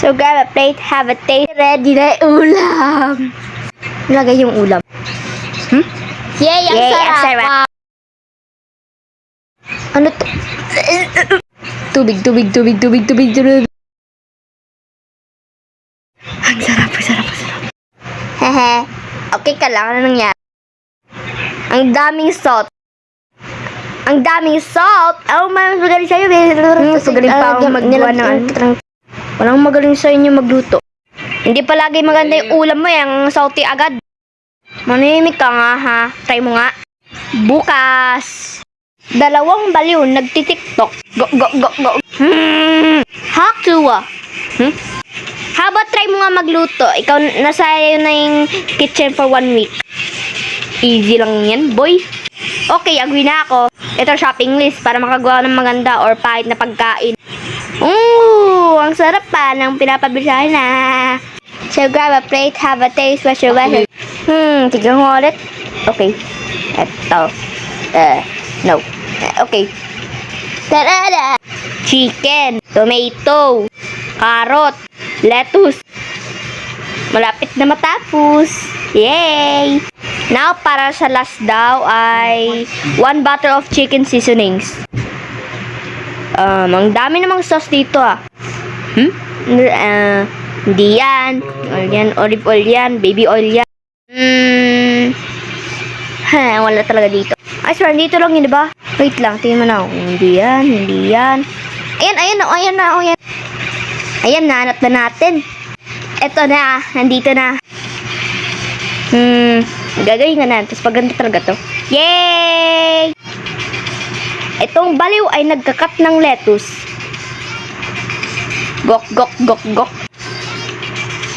So grab a plate, have a taste. Ready na yung ulam. Lagay yung ulam. Yay, ang Yay, sarap. ang sarap. Wow. Ano to? Tubig. Ang sarap. Hehe. Okay ka lang. Ano nangyari? Ang daming salt. Oh, mas magaling sa'yo. Mas magaling pa ako maggawa ng walang magaling sa inyo magluto. Hindi palagi maganda yung ulam mo. Yung salty agad. Manimik ka nga ha. Try mo nga. Bukas. 2 baliw nagtitiktok. Go. Haktuwa. How about try mo nga magluto? Ikaw nasa iyo na yung kitchen for 1 week. Easy lang yan, boy. Okay, agree na ako. Ito shopping list para makagawa ng maganda or pahit na pagkain. Ang sarap pa ng pinapabisahin na. So grab a plate, have a taste, wash your weather. Tignan mo ulit. Okay. Eto. No. Okay. Tarada! Chicken, tomato, carrot, lettuce. Malapit na matapos. Yay! Now, para sa last daw ay 1 bottle of chicken seasonings. Ang dami namang sauce dito ah. Hindi yan. Olive oil yan. Baby oil yan. Wala talaga dito. Ay, sir, dito lang yun, diba? Wait lang, tingnan mo na. Hindi yan. Ayan na. Ayan, nahanap na natin. Eto na, nandito na. Gagawin nga na. Tapos paganda talaga to. Yay! Itong baliw ay nagkakat ng lettuce. Gok.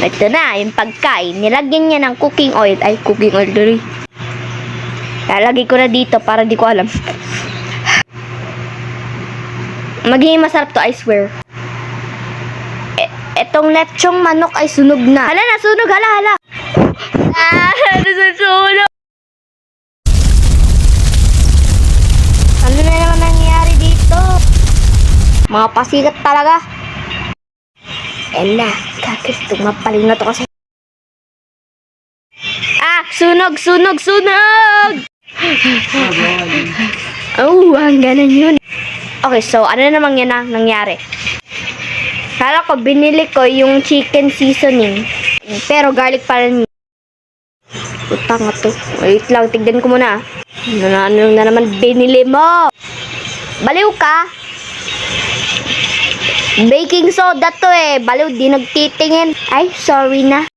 Ito na, yung pagkain. Nilagyan niya ng cooking oil. Ay, cooking oil dali. Lalagay ko na dito para di ko alam. Magiging masarap to, I swear. Etong lechong manok ay sunog na. Hala, nasunog. Hala. Nasunog. Ano na naman nangyari dito? Mga pasikat talaga. Ella, kakistong mapaling na to kasi. Sunog! Hangganan yun. Okay, so ano na naman yan nangyari? Kala ko, binili ko yung chicken seasoning. Pero garlic pa rin. Utang nga to. Wait lang, tignan ko muna. Ano na naman binili mo? Baliw ka? Baking soda to eh. Baliw, di nagtitingin. Ay, sorry na.